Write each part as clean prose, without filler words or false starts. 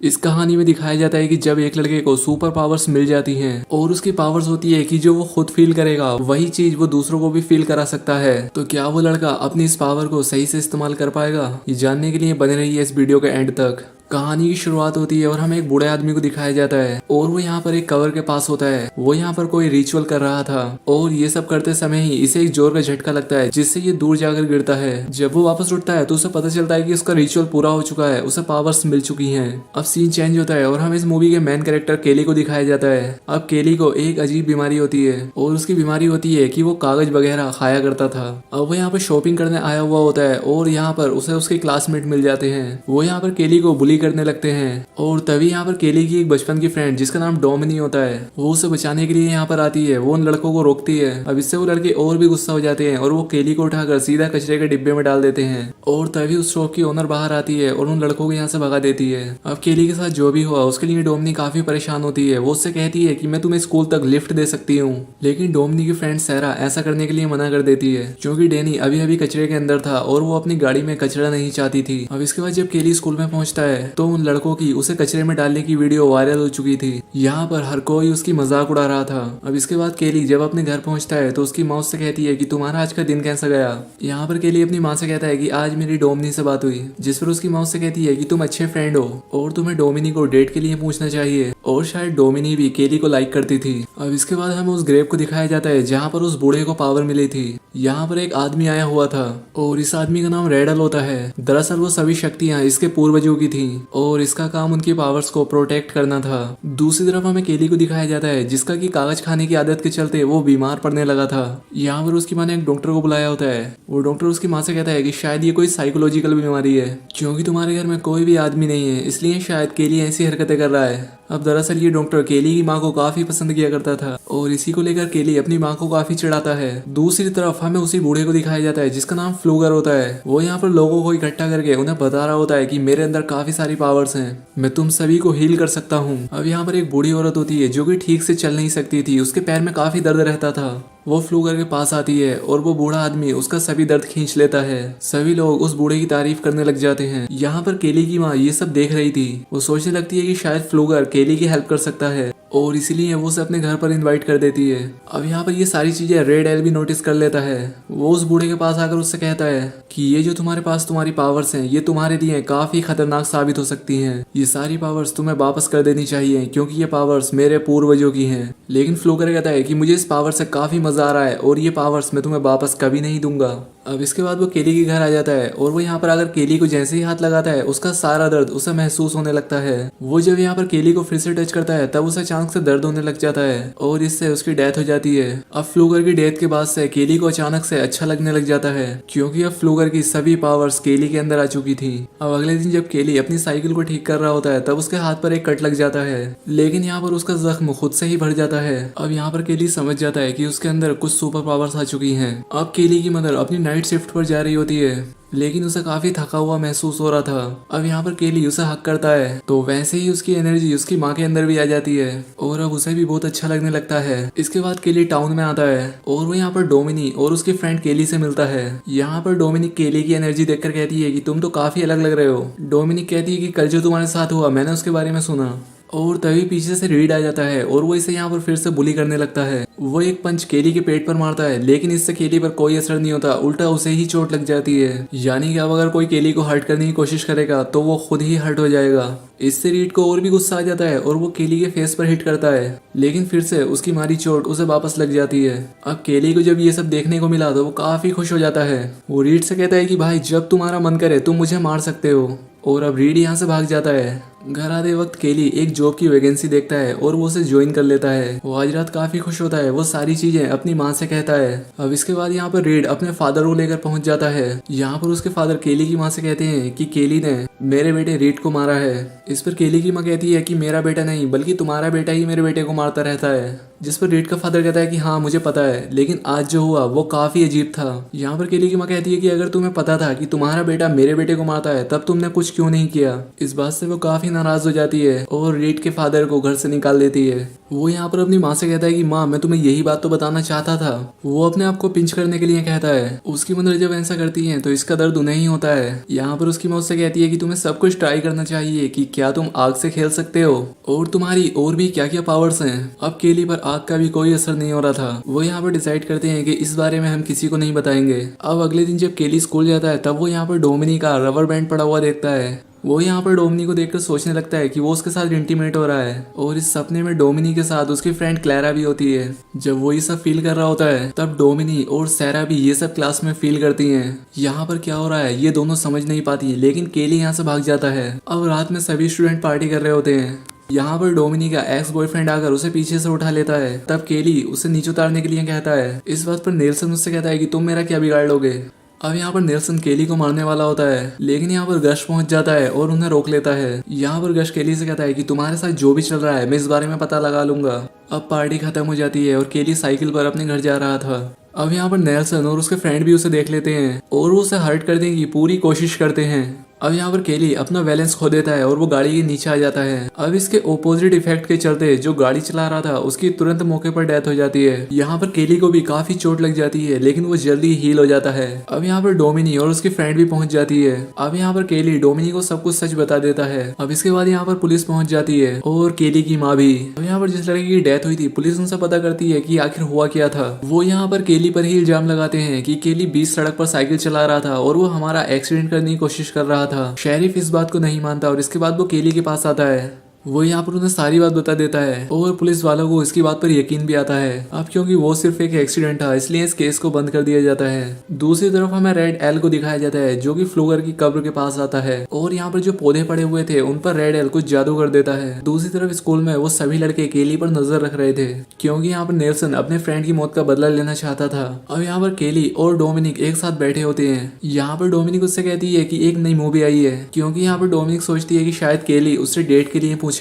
इस कहानी में दिखाया जाता है कि जब एक लड़के को सुपर पावर्स मिल जाती हैं और उसकी पावर्स होती है कि जो वो खुद फील करेगा वही चीज वो दूसरों को भी फील करा सकता है, तो क्या वो लड़का अपनी इस पावर को सही से इस्तेमाल कर पाएगा? ये जानने के लिए बने रहिए इस वीडियो के एंड तक। कहानी की शुरुआत होती है और हमें एक बूढ़े आदमी को दिखाया जाता है और वो यहाँ पर एक कवर के पास होता है। वो यहाँ पर कोई रिचुअल कर रहा था और ये सब करते समय ही इसे एक जोर का झटका लगता है जिससे ये दूर जाकर गिरता है। जब वो वापस उठता है तो उसे पता चलता है कि उसका रिचुअल पूरा हो चुका है, उसे पावर्स मिल चुकी हैं। अब सीन चेंज होता है और हमें इस मूवी के मेन कैरेक्टर केली को दिखाया जाता है। अब केली को एक अजीब बीमारी होती है और उसकी बीमारी होती है कि वो कागज वगैरह खाया करता था। अब वो यहाँ पर शॉपिंग करने आया हुआ होता है और यहाँ पर उसे उसके क्लासमेट मिल जाते हैं। वो यहाँ पर केली को बुली करने लगते हैं और तभी यहाँ पर केली की एक बचपन की फ्रेंड जिसका नाम डोमिनी होता है वो उसे बचाने के लिए यहाँ पर आती है। वो उन लड़कों को रोकती है। अब इससे वो लड़के और भी गुस्सा हो जाते हैं और वो केली को उठाकर सीधा कचरे के डिब्बे में डाल देते हैं और तभी उस शॉप की ओनर बाहर आती है और उन लड़कों को यहाँ से भगा देती है। अब केली के साथ जो भी हुआ उसके लिए डोमिनी काफी परेशान होती है। वो उससे कहती है कि मैं तुम्हें स्कूल तक लिफ्ट दे सकती हूँ, लेकिन डोमिनी की फ्रेंड सैरा ऐसा करने के लिए मना कर देती है क्योंकि डैनी अभी अभी कचरे के अंदर था और वो अपनी गाड़ी में कचरा नहीं चाहती थी। अब इसके बाद जब केली स्कूल में पहुंचता है तो उन लड़कों की उसे कचरे में डालने की वीडियो वायरल हो चुकी थी। यहाँ पर हर कोई उसकी मजाक उड़ा रहा था। अब इसके बाद केली जब अपने घर पहुंचता है तो उसकी माँ उससे कहती है कि तुम्हारा आज का दिन कैसा गया। यहाँ पर केली अपनी माँ से कहता है कि आज मेरी डोमिनी से बात हुई, जिस पर उसकी माँ उससे कहती है कि तुम अच्छे फ्रेंड हो और तुम्हें डोमिनी को डेट के लिए पूछना चाहिए और शायद डोमिनी भी केली को लाइक करती थी। अब इसके बाद हमें उस ग्रेव को दिखाया जाता है जहाँ पर उस बूढ़े को पावर मिली थी। यहाँ पर एक आदमी आया हुआ था और इस आदमी का नाम रेडल होता है। दरअसल वो सभी शक्तियाँ इसके पूर्वजों की थी और इसका काम उनकी पावर्स को प्रोटेक्ट करना था। दूसरी तरफ हमें केली को दिखाया जाता है जिसका कि कागज खाने की आदत के चलते वो बीमार पड़ने लगा था। यहाँ पर उसकी माँ ने एक डॉक्टर को बुलाया होता है। वो डॉक्टर उसकी माँ से कहता है कि शायद ये कोई साइकोलॉजिकल बीमारी है क्योंकि तुम्हारे घर में कोई भी आदमी नहीं है, इसलिए शायद केली ऐसी हरकतें कर रहा है। अब दरअसल ये डॉक्टर केली की माँ को काफी पसंद किया करता था और इसी को लेकर केली अपनी माँ को काफी चिढ़ाता है। दूसरी तरफ हमें उसी बूढ़े को दिखाया जाता है जिसका नाम फ्लूगर होता है। वो यहाँ पर लोगों को इकट्ठा करके उन्हें बता रहा होता है कि मेरे अंदर काफी सारी पावर्स हैं, मैं तुम सभी को हील कर सकता हूँ। अब यहाँ पर एक बूढ़ी औरत होती है जो कि ठीक से चल नहीं सकती थी, उसके पैर में काफी दर्द रहता था। वो फ्लूगर के पास आती है और वो बूढ़ा आदमी उसका सभी दर्द खींच लेता है। सभी लोग उस बूढ़े की तारीफ करने लग जाते हैं। यहाँ पर केली की माँ ये सब देख रही थी। वो सोचने लगती है कि शायद फ्लूगर केली की हेल्प कर सकता है और इसीलिए वो उसे अपने घर पर इनवाइट कर देती है। अब यहाँ पर ये सारी चीजें रेड एल भी नोटिस कर लेता है। वो उस बूढ़े के पास आकर उससे कहता है कि ये जो तुम्हारे पास तुम्हारी पावर्स हैं ये तुम्हारे लिए काफी खतरनाक साबित हो सकती हैं। ये सारी पावर्स तुम्हें वापस कर देनी चाहिए क्योंकि ये पावर्स मेरे पूर्वजों की हैं। लेकिन फ्लूगर कहता है कि मुझे इस पावर से काफी मजा आ रहा है और ये पावर्स मैं तुम्हें वापस कभी नहीं दूंगा। अब इसके बाद वो केली के घर आ जाता है और वो यहाँ पर अगर केली को जैसे ही हाथ लगाता है उसका सारा दर्द उसे महसूस होने लगता है। वो जब यहाँ पर केली को फिर से टच करता है तब उसे अचानक से दर्द होने लग जाता है और इससे उसकी डेथ हो जाती है। अब फ्लूगर की डेथ के बाद से केली को अचानक से अच्छा लगने लग जाता है क्योंकि अब फ्लूगर की सभी पावर्स केली के अंदर आ चुकी थी। अब अगले दिन जब केली अपनी साइकिल को ठीक कर रहा होता है तब उसके हाथ पर एक कट लग जाता है, लेकिन यहाँ पर उसका जख्म खुद से ही भर जाता है। अब यहाँ पर केली समझ जाता है कि उसके अंदर कुछ सुपर पावर्स आ चुकी हैं। अब केली की मदर अपनी नाइट शिफ्ट पर जा रही होती है लेकिन उसे काफी थका हुआ महसूस हो रहा था। अब यहाँ पर केली उसे हक करता है तो वैसे ही उसकी एनर्जी उसकी माँ के अंदर भी आ जाती है और अब उसे भी बहुत अच्छा लगने लगता है। इसके बाद केली टाउन में आता है और वो यहाँ पर डोमिनी और उसकी फ्रेंड केली से मिलता है। यहाँ पर डोमिनिक केली की एनर्जी देखकर कहती है कि तुम तो काफी अलग लग रहे हो। डोमिनिक कहती है कि कल जो तुम्हारे साथ हुआ मैंने उसके बारे में सुना और तभी पीछे से रीड आ जाता है और वो इसे यहाँ पर फिर से बुली करने लगता है। वो एक पंच केली के पेट पर मारता है लेकिन इससे केली पर कोई असर नहीं होता, उल्टा उसे ही चोट लग जाती है। यानी कि अब अगर कोई केली को हर्ट करने की कोशिश करेगा तो वो खुद ही हर्ट हो जाएगा। इससे रीड को और भी गुस्सा आ जाता है और वो केली के फेस पर हिट करता है लेकिन फिर से उसकी मारी चोट उसे वापस लग जाती है। अब केली को जब ये सब देखने को मिला तो वो काफी खुश हो जाता है। वो रीड से कहता है कि भाई जब तुम्हारा मन करे तुम मुझे मार सकते हो और अब रीड यहाँ से भाग जाता है। घर आते वक्त केली एक जॉब की वैकेंसी देखता है और वो उसे ज्वाइन कर लेता है। वो आज रात काफी खुश होता है। वो सारी चीजें अपनी माँ से कहता है। अब इसके बाद यहाँ पर रीड अपने फादर को लेकर पहुंच जाता है। यहाँ पर उसके फादर केली की माँ से कहते हैं कि केली ने मेरे बेटे रीड को मारा है। इस पर केली की माँ कहती है कि मेरा बेटा नहीं बल्कि तुम्हारा बेटा ही मेरे बेटे को मारता रहता है। जिस पर रीड का फादर कहता है कि हाँ मुझे पता है, लेकिन आज जो हुआ वो काफी अजीब था। यहाँ पर केली की माँ कहती है कि अगर तुम्हें पता था कि तुम्हारा बेटा मेरे बेटे को मारता है तब तुमने कुछ क्यों नहीं किया। इस बात से वो काफी नाराज हो जाती है और रीड के फादर को घर से निकाल देती है। वो यहाँ पर अपनी माँ से कहता है कि माँ मैं तुम्हें यही बात तो बताना चाहता था। वो अपने आप को पिंच करने के लिए कहता है। उसकी मदर जब ऐसा करती है तो इसका दर्द उन्हें ही होता है। यहाँ पर उसकी माँ उससे कहती है कि तुम्हें सब कुछ ट्राई करना चाहिए कि क्या तुम आग से खेल सकते हो और तुम्हारी और भी क्या क्या पावर्स हैं। अब केली पर आग का भी कोई असर नहीं हो रहा था। वो यहाँ पर डिसाइड करते हैं कि इस बारे में हम किसी को नहीं बताएंगे। अब अगले दिन जब केली स्कूल जाता है तब वो यहाँ पर डोमिनी का रबर बैंड पड़ा हुआ देखता है। वो यहाँ पर डोमिनी को देखकर सोचने लगता है कि वो उसके साथ इंटीमेट हो रहा है और इस सपने में डोमिनी के साथ उसकी फ्रेंड क्लैरा भी होती है। जब वो ये सब फील कर रहा होता है तब डोमिनी और सैरा भी ये सब क्लास में फील करती हैं। यहाँ पर क्या हो रहा है ये दोनों समझ नहीं पाती, लेकिन केली यहाँ से भाग जाता है। अब रात में सभी स्टूडेंट पार्टी कर रहे होते हैं। यहाँ पर डोमिनी का एक्स बॉयफ्रेंड आकर उसे पीछे से उठा लेता है। तब केली उसे नीचे उतारने के लिए कहता है। इस बात पर नेल्सन उससे कहता है कि तुम मेरा क्या बिगाड़ लोगे। अब यहाँ पर नेल्सन केली को मारने वाला होता है, लेकिन यहाँ पर गश पहुंच जाता है और उन्हें रोक लेता है। यहाँ पर गश केली से कहता है कि तुम्हारे साथ जो भी चल रहा है मैं इस बारे में पता लगा लूंगा। अब पार्टी खत्म हो जाती है और केली साइकिल पर अपने घर जा रहा था। अब यहाँ पर नेल्सन और उसके फ्रेंड भी उसे देख लेते हैं और वो उसे हर्ट करने की पूरी कोशिश करते हैं। अब यहाँ पर केली अपना बैलेंस खो देता है और वो गाड़ी के नीचे आ जाता है। अब इसके ओपोजिट इफेक्ट के चलते जो गाड़ी चला रहा था उसकी तुरंत मौके पर डेथ हो जाती है। यहाँ पर केली को भी काफी चोट लग जाती है, लेकिन वो जल्दी हील हो जाता है। अब यहाँ पर डोमिनी और उसकी फ्रेंड भी पहुंच जाती है। अब यहाँ पर केली डोमिनी को सब कुछ सच बता देता है। अब इसके बाद यहाँ पर पुलिस पहुंच जाती है और केली की माँ भी। अब यहाँ पर जिस लड़के की डेथ हुई थी पुलिस उनसे पता करती है कि आखिर हुआ क्या था। वो यहाँ पर केली पर ही इल्जाम लगाते हैं कि केली बीच सड़क पर साइकिल चला रहा था और वो हमारा एक्सीडेंट करने की कोशिश कर रहा था। शेरिफ इस बात को नहीं मानता और इसके बाद वो केली के पास आता है। वो यहाँ पर उन्हें सारी बात बता देता है और पुलिस वालों को इसकी बात पर यकीन भी आता है। अब क्योंकि वो सिर्फ एक एक्सीडेंट था इसलिए इस केस को बंद कर दिया जाता है। दूसरी तरफ हमें रेड एल को दिखाया जाता है जो कि फ्लूगर की कब्र के पास आता है और यहाँ पर जो पौधे पड़े हुए थे उन पर रेड एल कुछ जादू कर देता है। दूसरी तरफ स्कूल में वो सभी लड़के केली पर नजर रख रहे थे क्योंकि यहाँ पर नेल्सन अपने फ्रेंड की मौत का बदला लेना चाहता था। अब यहाँ पर केली और डोमिनिक एक साथ बैठे होते हैं। यहाँ पर डोमिनिक उससे कहती है कि एक नई मूवी आई है, क्योंकि यहाँ पर डोमिनिक सोचती है कि शायद केली उससे डेट के लिए पूछेगा।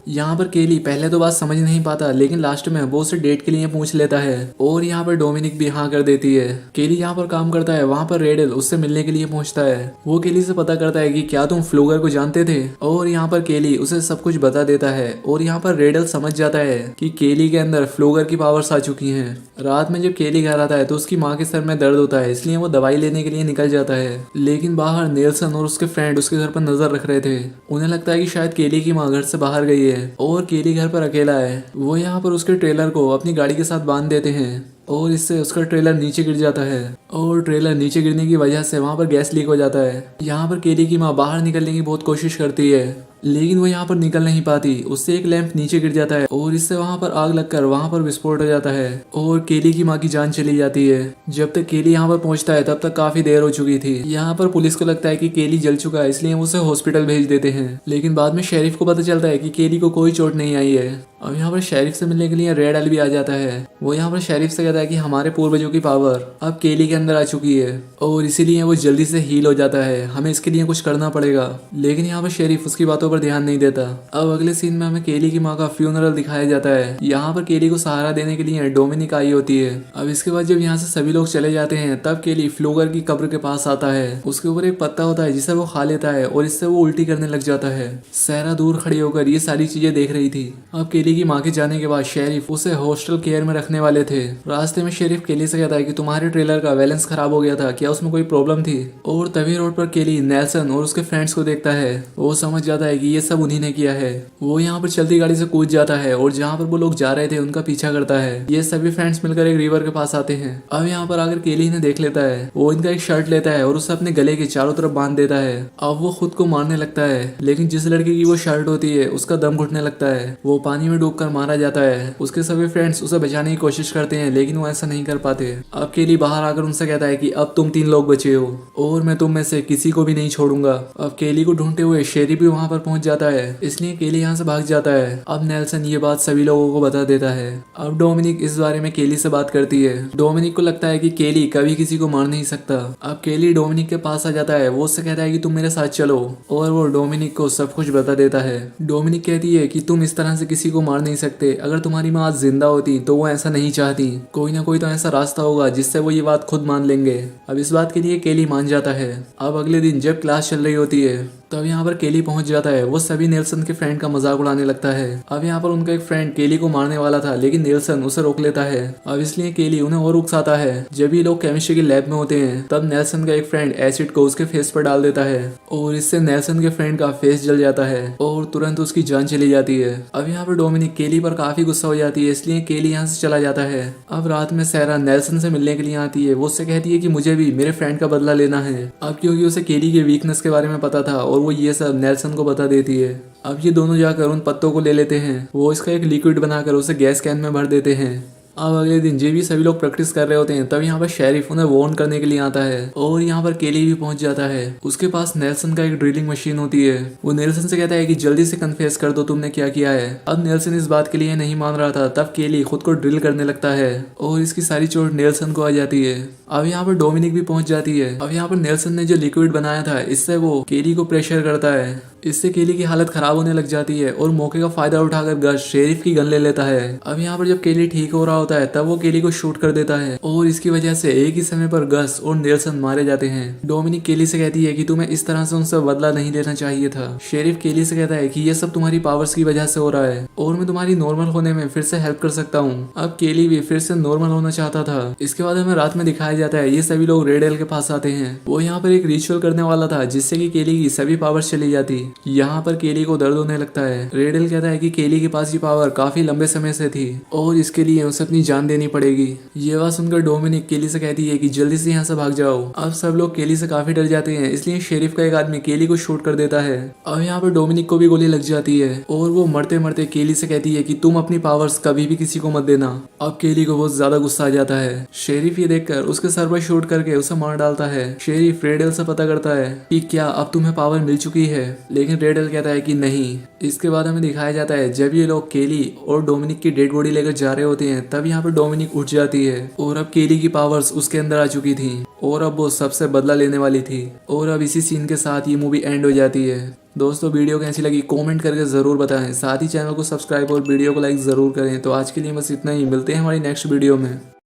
यहाँ पर केली पहले तो बात समझ नहीं पाता, लेकिन लास्ट में वो उसे डेट के लिए पूछ लेता है और यहाँ पर डोमिनिक भी हाँ कर देती है। केली यहाँ पर काम करता है, वहाँ पर रेडल उससे मिलने के लिए पहुंचता है। वो केली से पता करता है कि क्या तुम फ्लूगर को जानते थे, और यहाँ पर केली उसे सब कुछ बता देता है। और यहाँ पर रेडल समझ जाता है कि केली के अंदर फ्लूगर की पावर्स आ चुकी हैं। रात में जब केली घर आता है तो उसकी माँ के सर में दर्द होता है, इसलिए वो दवाई लेने के लिए निकल जाता है। लेकिन बाहर नेल्सन और उसके फ्रेंड उसके घर पर नजर रख रहे थे। उन्हें लगता है कि शायद केली की माँ घर से बाहर गई है और केली घर पर अकेला है। वो यहाँ पर उसके ट्रेलर को अपनी गाड़ी के साथ बांध देते हैं और इससे उसका ट्रेलर नीचे गिर जाता है और ट्रेलर नीचे गिरने की वजह से वहाँ पर गैस लीक हो जाता है। यहाँ पर केली की माँ बाहर निकलने की बहुत कोशिश करती है, लेकिन वो यहाँ पर निकल नहीं पाती। उससे एक लैंप नीचे गिर जाता है और इससे वहाँ पर आग लगकर वहाँ पर विस्फोट हो जाता है और केली की माँ की जान चली जाती है। जब तक केली यहाँ पर पहुँचता है तब तक काफी देर हो चुकी थी। यहाँ पर पुलिस को लगता है कि केली जल चुका है, इसलिए उसे हॉस्पिटल भेज देते हैं। लेकिन बाद में शेरिफ को पता चलता है कि केली को कोई चोट नहीं आई है। अब यहाँ पर शेरिफ से मिलने के लिए रेड एल भी आ जाता है। वो यहाँ पर शेरिफ से कहता है कि हमारे पूर्वजों की पावर अब केली के अंदर आ चुकी है और इसीलिए वो जल्दी से हील हो जाता है, हमें इसके लिए कुछ करना पड़ेगा। लेकिन यहाँ पर शेरिफ उसकी बातों पर ध्यान नहीं देता। अब अगले सीन में हमें केली की माँ का फ्यूनरल दिखाया जाता है। यहाँ पर केली को सहारा देने के लिए डोमिनिक आई होती है। अब इसके बाद जब यहाँ से सभी लोग चले जाते हैं तब केली फ्लूगर की कब्र के पास आता है। उसके ऊपर एक पत्ता होता है जिसे वो खा लेता है और इससे वो उल्टी करने लग जाता है। सैरा दूर खड़ी होकर ये सारी चीजें देख रही थी। अब केली की माँ के जाने के बाद शेरिफ उसे हॉस्टल केयर में रखने वाले थे। रास्ते में शेरिफ केली से कहता है कि तुम्हारे ट्रेलर का बैलेंस खराब हो गया था, क्या उसमें कोई प्रॉब्लम थी? और तभी रोड पर केली नेल्सन और उसके फ्रेंड्स को देखता है। वो समझ जाता है कि ये सब उन्हीं ने किया है। वो यहाँ पर चलती गाड़ी से कूद जाता है और जहाँ पर वो लोग जा रहे थे उनका पीछा करता है। ये सभी फ्रेंड्स मिलकर एक रिवर के पास आते हैं। अब यहाँ पर आकर केली इन्हें देख लेता है। वो इनका एक शर्ट लेता है और उसे अपने गले के चारों तरफ बांध देता है। अब वो खुद को मारने लगता है, लेकिन जिस लड़के की वो शर्ट होती है उसका दम घुटने लगता है। वो पानी में डूबकर मारा जाता है। उसके सभी फ्रेंड्स उसे बचाने की कोशिश करते हैं, लेकिन वो ऐसा नहीं कर पाते। अब केली बाहर आकर उनसे कहता है कि अब तुम 3 लोग बचे हो और मैं तुम में से किसी को भी नहीं छोड़ूंगा। अब केली को ढूंढते हुए शेरी भी वहां पर पहुंच जाता है, इसलिए केली यहाँ से भाग जाता है। अब नेल्सन ये बात सभी लोगों को बता देता है। अब डोमिनिक इस बारे में केली से बात करती है। डोमिनिक को लगता है कि केली कभी किसी को मार नहीं सकता। अब केली डोमिनिक के पास आ जाता है। वो उससे कहता है कि तुम मेरे साथ चलो, और वो डोमिनिक को सब कुछ बता देता है। डोमिनिक कहती है कि तुम इस तरह से किसी को मार नहीं सकते। अगर तुम्हारी माँ आज जिंदा होती तो वो ऐसा नहीं चाहती। कोई ना कोई तो ऐसा रास्ता होगा जिससे वो ये बात खुद मान लेंगे। अब इस बात के लिए केली मान जाता है। अब अगले दिन जब क्लास चल रही होती है तब यहाँ पर केली पहुंच जाता है। वो सभी नेल्सन के फ्रेंड का मजाक उड़ाने लगता है। अब यहाँ पर उनका एक फ्रेंड केली को मारने वाला था, लेकिन नेल्सन उसे रोक लेता है। अब इसलिए केली उन्हें और उकसाता है। जब ये लोग केमिस्ट्री की लैब में होते हैं तब नेल्सन का एक फ्रेंड एसिड को उसके फेस पर डाल देता है और इससे नेल्सन के फ्रेंड का फेस जल जाता है और तुरंत उसकी जान चली जाती है। अब यहाँ पर डोमिनिक केली पर काफी गुस्सा हो जाती है, इसलिए केली यहाँ से चला जाता है। अब रात में सैरा नेल्सन से मिलने के लिए आती है। वो उससे कहती है कि मुझे भी मेरे फ्रेंड का बदला लेना है। अब क्योंकि उसे केली के वीकनेस के बारे में पता था और वो ये सब नेल्सन को बता देती है। अब ये दोनों जाकर उन पत्तों को ले लेते हैं। वो इसका एक लिक्विड बनाकर उसे गैस कैन में भर देते हैं। अब अगले दिन जे भी सभी लोग प्रैक्टिस कर रहे होते हैं तब यहाँ पर शेरिफ उन्हें वार्न करने के लिए आता है और यहाँ पर केली भी पहुंच जाता है। उसके पास नेल्सन का एक ड्रिलिंग मशीन होती है। वो नेल्सन से कहता है कि जल्दी से कन्फेस कर दो तुमने क्या किया है। अब नेल्सन इस बात के लिए नहीं मान रहा था। तब केली खुद को ड्रिल करने लगता है और इसकी सारी चोट नेल्सन को आ जाती है। अब यहाँ पर डोमिनिक भी पहुंच जाती है। अब यहाँ पर नेल्सन ने जो लिक्विड बनाया था इससे वो केली को प्रेशर करता है। इससे केली की हालत खराब होने लग जाती है और मौके का फायदा उठाकर गश शेरिफ की गन ले लेता है। अब यहाँ पर जब केली ठीक हो रहा होता है तब वो केली को शूट कर देता है और इसकी वजह से एक ही समय पर गस और नेल्सन मारे जाते हैं। डोमिनिक केली से कहती है कि तुम्हें इस तरह से उनसे बदला नहीं लेना चाहिए था। शेरिफ केली से कहता है कि ये सब तुम्हारी पावर्स की वजह से हो रहा है और मैं तुम्हारी नॉर्मल होने में फिर से हेल्प कर सकता हूँ। अब केली भी फिर से नॉर्मल होना चाहता था। इसके बाद हमें रात में दिखाया जाता है ये सभी लोग रेड एल के पास आते हैं। वो यहाँ पर एक रिचुअल करने वाला था जिससे कि केली की सभी पावर्स चली जाती। यहाँ पर केली को दर्द होने लगता है। रेड एल कहता है कि केली के पास ये पावर काफी लंबे समय से थी और इसके लिए उसे अपनी जान देनी पड़ेगी। ये बात सुनकर डोमिनिक केली से कहती है कि जल्दी से यहाँ से भाग जाओ। अब सब लोग केली से काफी डर जाते हैं, इसलिए शेरिफ का एक आदमी केली को शूट कर देता है। अब यहाँ पर डोमिनिक को भी गोली लग जाती है और वो मरते मरते केली से कहती है कि तुम अपनी पावर्स कभी भी किसी को मत देना। अब केली को बहुत ज्यादा गुस्सा आ जाता है। शेरिफ ये देखकर उसके सर पर शूट करके उसे मार डालता है। शेरिफ रेड एल से पता करता है कि क्या अब तुम्हें पावर मिल चुकी है, लेकिन रेड एल कहता है कि नहीं। इसके बाद हमें दिखाया जाता है जब ये लोग केली और डोमिनिक की डेड बॉडी लेकर जा रहे होते हैं तब यहाँ पर डोमिनिक उठ जाती है और अब केली की पावर्स उसके अंदर आ चुकी थी और अब वो सबसे बदला लेने वाली थी। और अब इसी सीन के साथ ये मूवी एंड हो जाती है। दोस्तों वीडियो कैसी लगी कमेंट करके जरूर बताएं। साथ ही चैनल को सब्सक्राइब और वीडियो को लाइक जरूर करें। तो आज के लिए बस इतना ही, मिलते हैं हमारी नेक्स्ट वीडियो में।